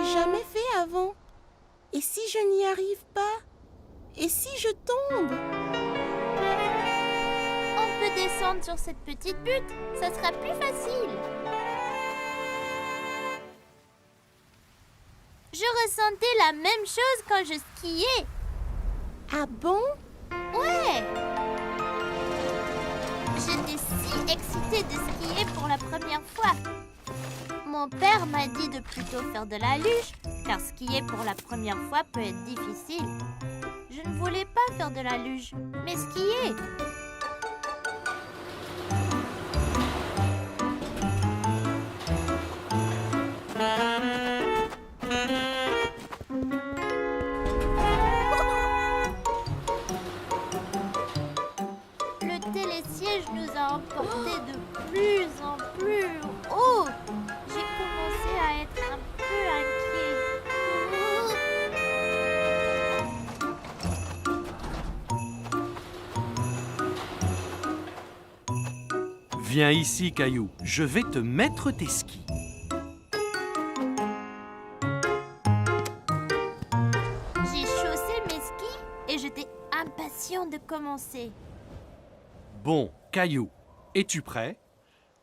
n'ai jamais fait avant. Et si je n'y arrive pas? Et si je tombe? On peut descendre sur cette petite butte, ça sera plus facile. Je ressentais la même chose quand je skiais. Ah bon? Ouais! J'étais si excitée de skier pour la première fois. Mon père m'a dit de plutôt faire de la luge, car skier pour la première fois peut être difficile. Je ne voulais pas faire de la luge, mais skier. Le télésiège nous a emportés de plus en plus haut. J'ai commencé à être un peu inquiet. Viens ici, Caillou. Je vais te mettre tes skis. J'ai chaussé mes skis et j'étais impatient de commencer. Bon, Caillou, es-tu prêt?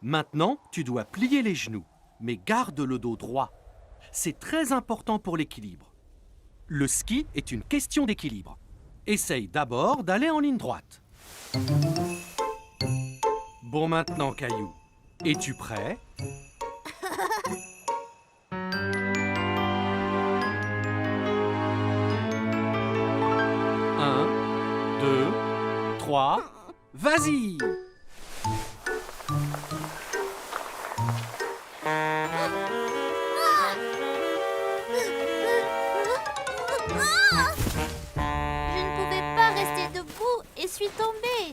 Maintenant, tu dois plier les genoux, mais garde le dos droit. C'est très important pour l'équilibre. Le ski est une question d'équilibre. Essaye d'abord d'aller en ligne droite. Bon, maintenant, Caillou, es-tu prêt? Un, deux, trois, vas-y! Je ne pouvais pas rester debout et suis tombée.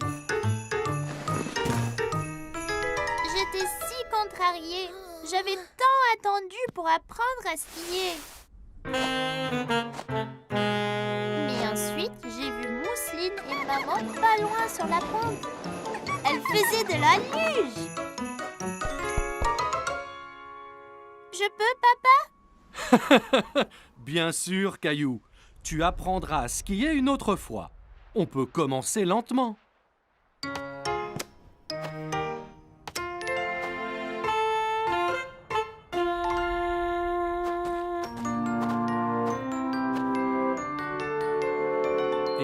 J'étais si contrariée. J'avais tant attendu pour apprendre à skier. Mais ensuite, j'ai vu Mousseline et maman pas loin sur la pente. Elles faisaient de la luge. Je peux, papa? Bien sûr, Caillou. Tu apprendras à skier une autre fois. On peut commencer lentement.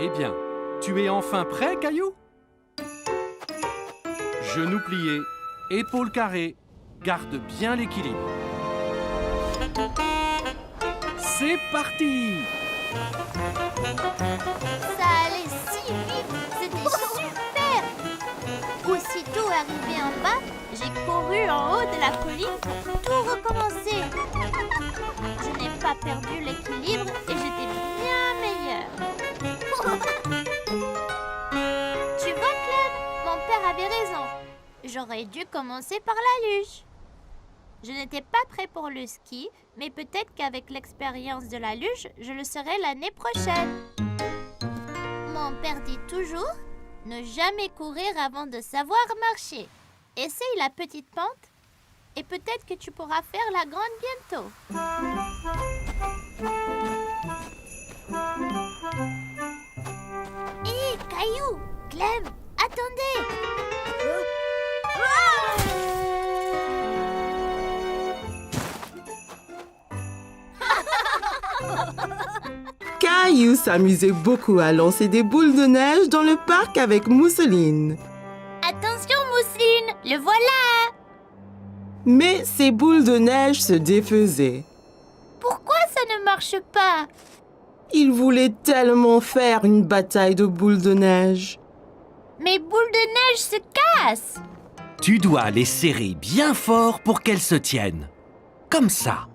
Eh bien, tu es enfin prêt, Caillou? Genoux pliés, épaules carrées, garde bien l'équilibre. C'est parti! Ça allait si vite, c'était super! Aussitôt arrivé en bas, j'ai couru en haut de la colline pour tout recommencer. Je n'ai pas perdu l'équilibre et j'étais bien meilleure. Tu vois, Clem, mon père avait raison. J'aurais dû commencer par la luge. Je n'étais pas prêt pour le ski, mais peut-être qu'avec l'expérience de la luge, je le serai l'année prochaine. Mon père dit toujours, ne jamais courir avant de savoir marcher. Essaye la petite pente et peut-être que tu pourras faire la grande bientôt. Hé, Caillou, Clem, attendez! Caillou s'amusait beaucoup à lancer des boules de neige dans le parc avec Mousseline. Attention, Mousseline, le voilà! Mais ces boules de neige se défaisaient. Pourquoi ça ne marche pas? Il voulait tellement faire une bataille de boules de neige. Mes boules de neige se cassent! Tu dois les serrer bien fort pour qu'elles se tiennent. Comme ça.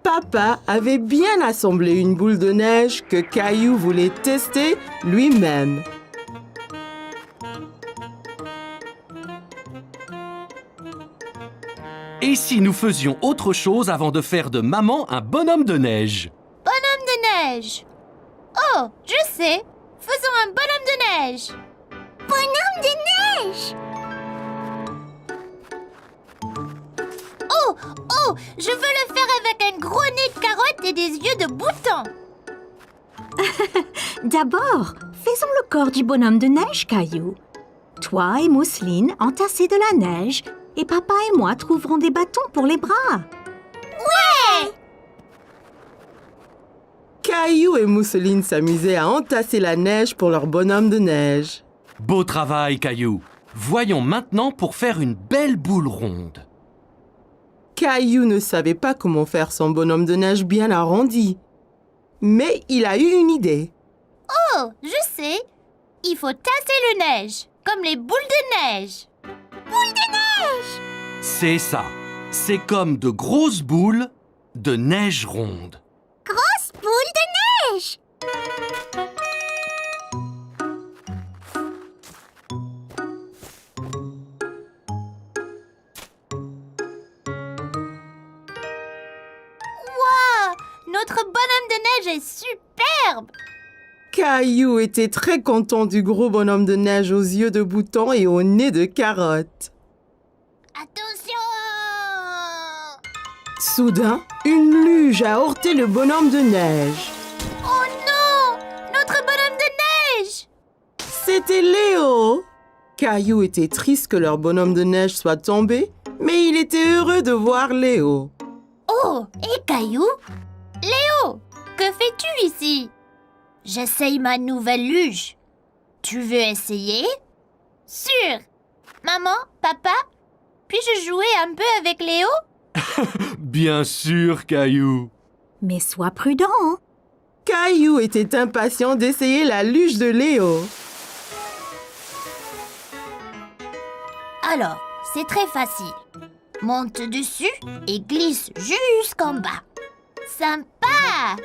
Papa avait bien assemblé une boule de neige que Caillou voulait tester lui-même. Et si nous faisions autre chose avant de faire de maman un bonhomme de neige? Bonhomme de neige! Oh, je sais! Faisons un bonhomme de neige! Bonhomme de neige! Oh, je veux le faire avec un gros nez de carotte et des yeux de bouton. D'abord, faisons le corps du bonhomme de neige, Caillou. Toi et Mousseline entassez de la neige et papa et moi trouverons des bâtons pour les bras. Caillou et Mousseline s'amusaient à entasser la neige pour leur bonhomme de neige. Beau travail, Caillou. Voyons maintenant pour faire une belle boule ronde. Caillou ne savait pas comment faire son bonhomme de neige bien arrondi. Mais il a eu une idée. Oh, je sais. Il faut tasser le neige, comme les boules de neige. Boules de neige! C'est ça. C'est comme de grosses boules de neige ronde. Grosse boule de neige! Wow! Notre bonhomme de neige est superbe! Caillou était très content du gros bonhomme de neige aux yeux de bouton et au nez de carotte. Attention! Soudain, une luge a heurté le bonhomme de neige. Oh non! Notre bonhomme de neige! C'était Léo. Caillou était triste que leur bonhomme de neige soit tombé, mais il était heureux de voir Léo. Oh, et Caillou? Léo, que fais-tu ici? J'essaye ma nouvelle luge. Tu veux essayer? Sûr! Maman, papa, puis-je jouer un peu avec Léo? Bien sûr, Caillou. Mais sois prudent, hein. Caillou était impatient d'essayer la luge de Léo. Alors, c'est très facile. Monte dessus et glisse jusqu'en bas. Sympa!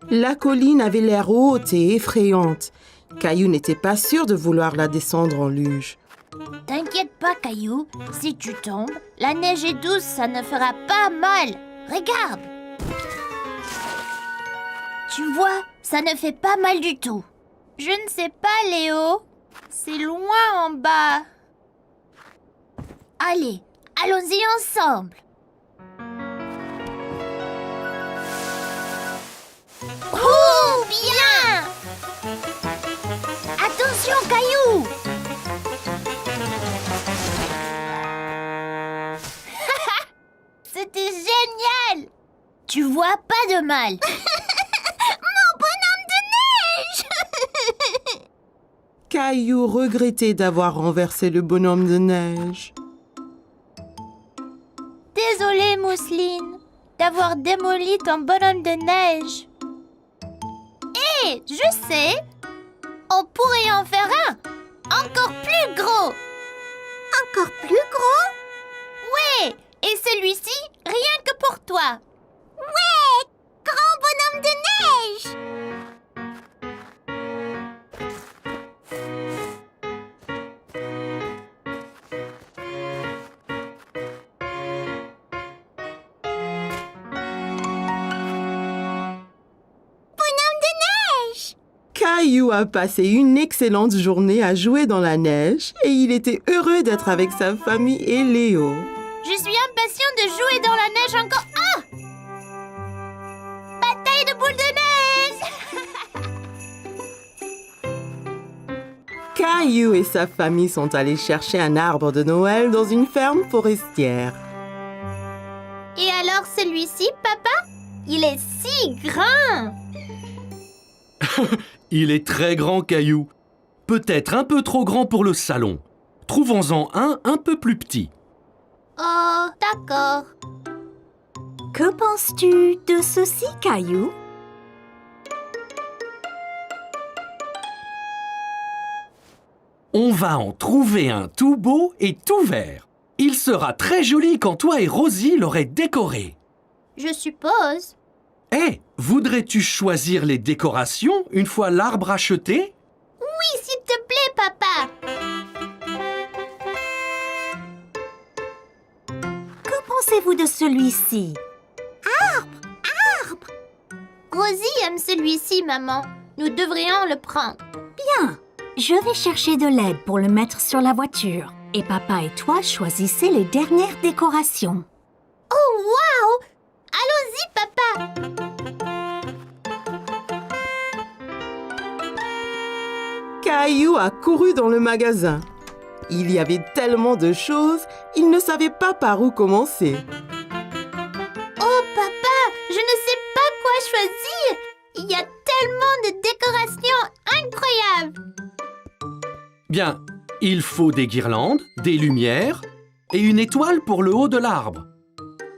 La colline avait l'air haute et effrayante. Caillou n'était pas sûr de vouloir la descendre en luge. T'inquiète pas, Caillou. Si tu tombes, la neige est douce, ça ne fera pas mal. Regarde! Tu vois, ça ne fait pas mal du tout. Je ne sais pas, Léo. C'est loin en bas. Allez, allons-y ensemble. Oh, bien! Attention, Caillou! C'était génial! Tu vois pas de mal. Mon bonhomme de neige! Caillou regrettait d'avoir renversé le bonhomme de neige. Désolée, Mousseline, d'avoir démoli ton bonhomme de neige. Hé, je sais! On pourrait en faire un encore plus gros! Encore plus gros? Ouais! Et celui-ci, rien que pour toi! Ouais! Grand bonhomme de neige! Caillou a passé une excellente journée à jouer dans la neige et il était heureux d'être avec sa famille et Léo. Je suis impatient de jouer dans la neige encore. Ah! Bataille de boules de neige! Caillou et sa famille sont allés chercher un arbre de Noël dans une ferme forestière. Et alors celui-ci, papa? Il est si grand! Il est très grand, Caillou. Peut-être un peu trop grand pour le salon. Trouvons-en un peu plus petit. Oh, d'accord. Que penses-tu de ceci, Caillou? On va en trouver un tout beau et tout vert. Il sera très joli quand toi et Rosie l'aurez décoré. Je suppose. Hé, voudrais-tu choisir les décorations une fois l'arbre acheté? Oui, s'il te plaît, papa. Que pensez-vous de celui-ci? Rosie aime celui-ci, maman. Nous devrions le prendre. Bien, je vais chercher de l'aide pour le mettre sur la voiture. Et papa et toi choisissez les dernières décorations. Oh, waouh! Allons-y, papa! Caillou a couru dans le magasin. Il y avait tellement de choses, il ne savait pas par où commencer. Oh, papa, je ne sais pas quoi choisir. Il y a tellement de décorations incroyables. Bien, il faut des guirlandes, des lumières et une étoile pour le haut de l'arbre.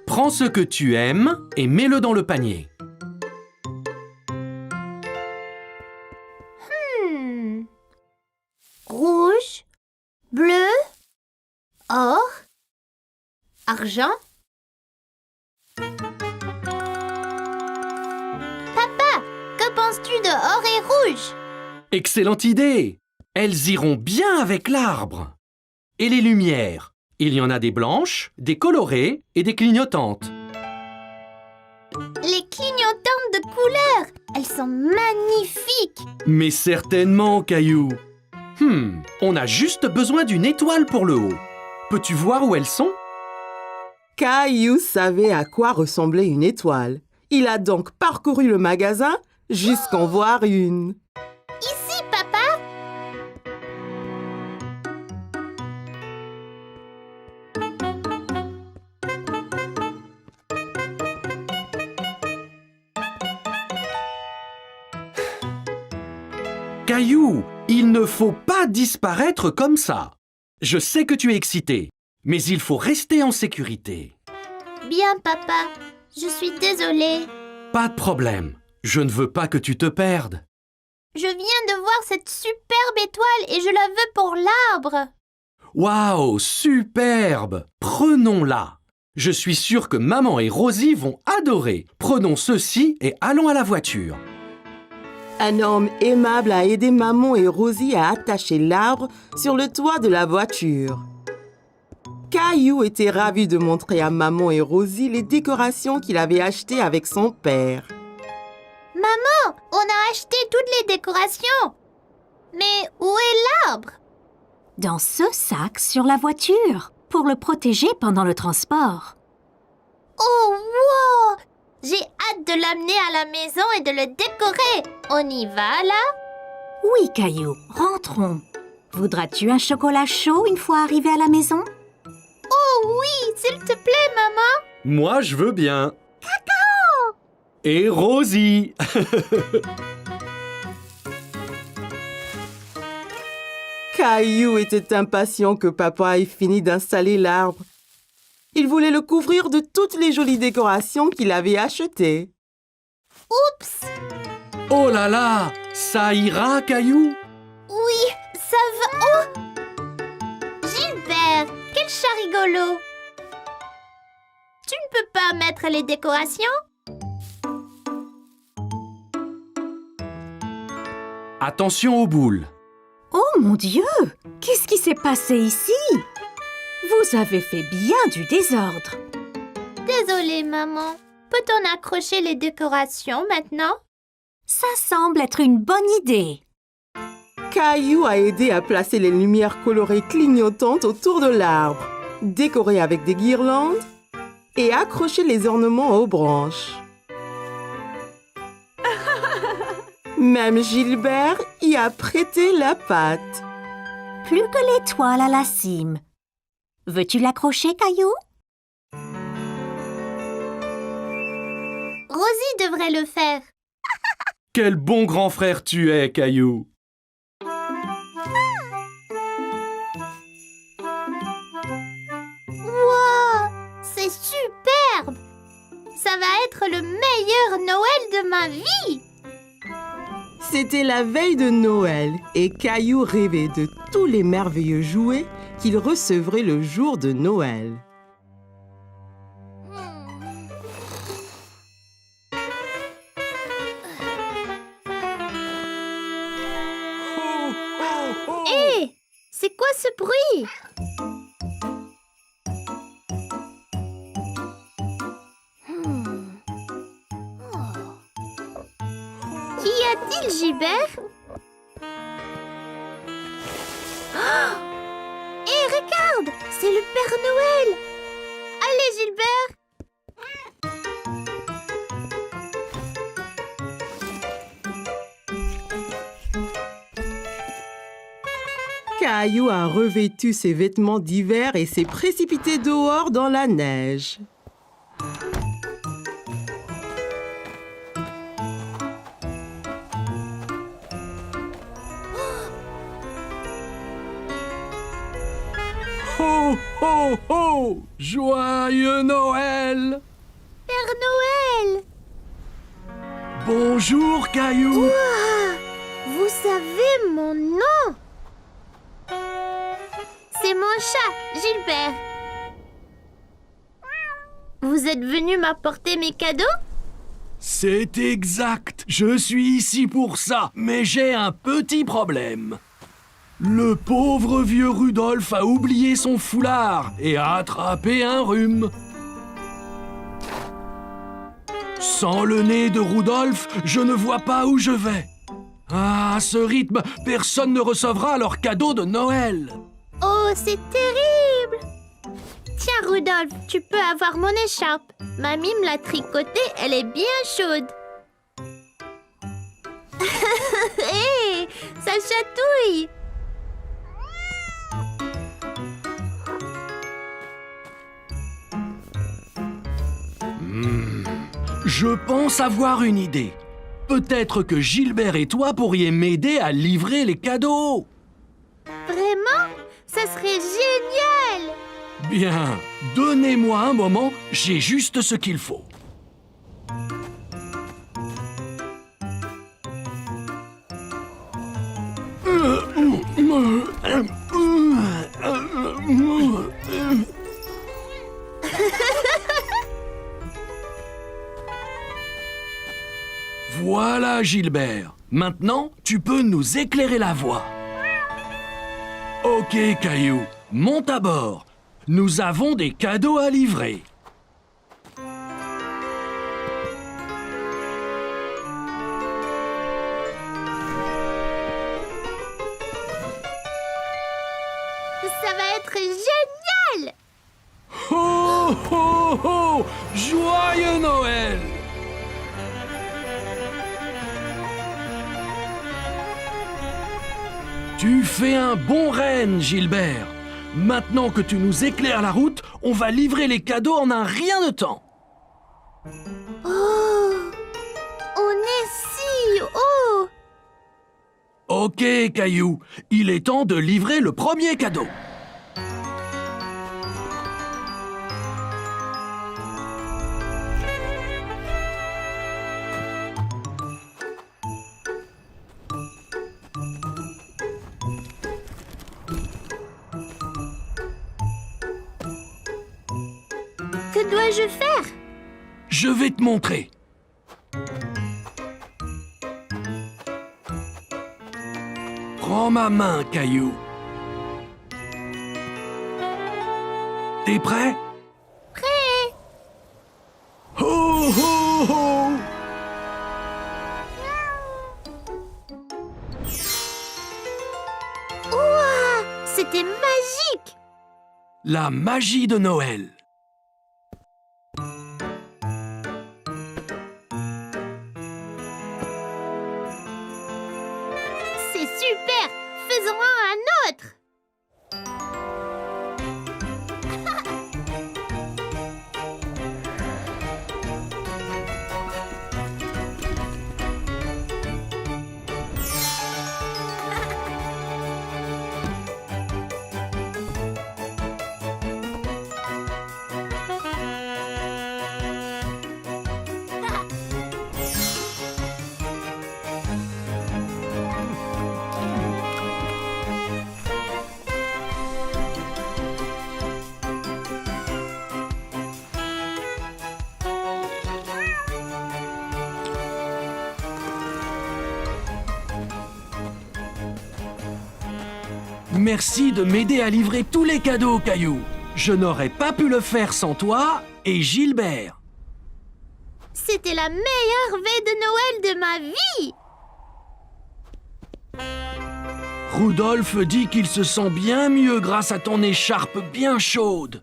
Prends ce que tu aimes et mets-le dans le panier. Rouge, bleu, or, argent. Papa, que penses-tu de or et rouge? Excellente idée! Elles iront bien avec l'arbre. Et les lumières? Il y en a des blanches, des colorées et des clignotantes. Les clignotantes de couleurs, elles sont magnifiques. Mais certainement, Caillou. On a juste besoin d'une étoile pour le haut. Peux-tu voir où elles sont? Caillou savait à quoi ressemblait une étoile. Il a donc parcouru le magasin jusqu'en voir une. Ici, papa. Caillou, il ne faut pas disparaître comme ça. Je sais que tu es excité, mais il faut rester en sécurité. Bien, papa. Je suis désolée. Pas de problème. Je ne veux pas que tu te perdes. Je viens de voir cette superbe étoile et je la veux pour l'arbre. Waouh, superbe! Prenons-la. Je suis sûr que maman et Rosie vont adorer. Prenons ceci et allons à la voiture. Un homme aimable a aidé Maman et Rosie à attacher l'arbre sur le toit de la voiture. Caillou était ravi de montrer à Maman et Rosie les décorations qu'il avait achetées avec son père. Maman, on a acheté toutes les décorations. Mais où est l'arbre? Dans ce sac sur la voiture, pour le protéger pendant le transport. Oh, wow! J'ai hâte de l'amener à la maison et de le décorer. On y va, là? Oui, Caillou, rentrons. Voudras-tu un chocolat chaud une fois arrivé à la maison? Oh oui, s'il te plaît, maman. Moi, je veux bien. Cacao! Et Rosie! Caillou était impatient que papa ait fini d'installer l'arbre. Il voulait le couvrir de toutes les jolies décorations qu'il avait achetées. Oups! Oh là là! Ça ira, Caillou? Oui, ça va. Oh! Gilbert, quel chat rigolo! Tu ne peux pas mettre les décorations? Attention aux boules. Oh mon Dieu! Qu'est-ce qui s'est passé ici? Vous avez fait bien du désordre. Désolée, maman. Peut-on accrocher les décorations maintenant? Ça semble être une bonne idée. Caillou a aidé à placer les lumières colorées clignotantes autour de l'arbre, décorer avec des guirlandes et accrocher les ornements aux branches. Même Gilbert y a prêté la patte. Plus que l'étoile à la cime. Veux-tu l'accrocher, Caillou? Rosie devrait le faire. Quel bon grand frère tu es, Caillou! Wow, c'est superbe! Ça va être le meilleur Noël de ma vie! C'était la veille de Noël et Caillou rêvait de tous les merveilleux jouets qu'il recevrait le jour de Noël. Hé! C'est quoi ce bruit? Qu'y a-t-il, Gilbert? Oh! Hé, regarde! C'est le Père Noël! Allez, Gilbert! Caillou a revêtu ses vêtements d'hiver et s'est précipité dehors dans la neige. Ho, ho, ho! Joyeux Noël! Père Noël! Bonjour, Caillou! Ouah! Vous savez mon nom? C'est mon chat, Gilbert. Vous êtes venu m'apporter mes cadeaux? C'est exact. Je suis ici pour ça, mais j'ai un petit problème. Le pauvre vieux Rudolph a oublié son foulard et a attrapé un rhume. Sans le nez de Rudolph, je ne vois pas où je vais. Ah, à ce rythme, personne ne recevra leur cadeau de Noël. Oh, c'est terrible! Tiens, Rudolph, tu peux avoir mon écharpe. Mamie me l'a tricotée, elle est bien chaude. Hé, ça chatouille! Je pense avoir une idée. Peut-être que Gilbert et toi pourriez m'aider à livrer les cadeaux. Vraiment? Ça serait génial! Bien, donnez-moi un moment, j'ai juste ce qu'il faut. Voilà, Gilbert. Maintenant, tu peux nous éclairer la voie. Ok, Caillou, monte à bord. Nous avons des cadeaux à livrer. Ça va être génial! Ho, ho, ho! Joyeux Noël! Tu fais un bon renne, Gilbert. Maintenant que tu nous éclaires la route, on va livrer les cadeaux en un rien de temps. Oh! On est si haut! Ok, Caillou, il est temps de livrer le premier cadeau. Que dois-je faire? Je vais te montrer. Prends ma main, Caillou. T'es prêt? Prêt! Ho, ho, ho! Ouah! C'était magique! La magie de Noël. C'est super! Faisons-en un autre! Merci de m'aider à livrer tous les cadeaux, Caillou. Je n'aurais pas pu le faire sans toi et Gilbert. C'était la meilleure veille de Noël de ma vie! Rudolph dit qu'il se sent bien mieux grâce à ton écharpe bien chaude.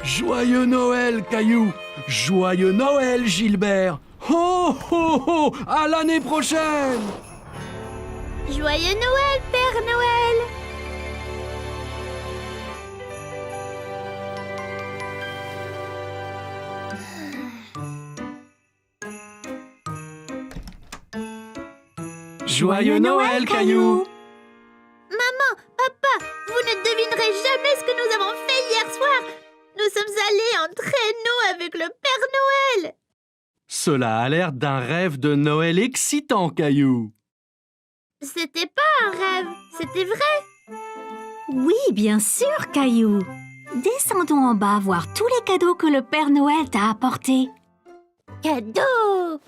Joyeux Noël, Caillou! Joyeux Noël, Gilbert! Ho, ho, ho! À l'année prochaine! Joyeux Noël, Père Noël! Joyeux Noël, Caillou! Maman, papa, vous ne devinerez jamais ce que nous avons fait hier soir. Nous sommes allés en traîneau avec le Père Noël. Cela a l'air d'un rêve de Noël excitant, Caillou. C'était pas un rêve, c'était vrai. Oui, bien sûr, Caillou. Descendons en bas voir tous les cadeaux que le Père Noël t'a apportés. Cadeau!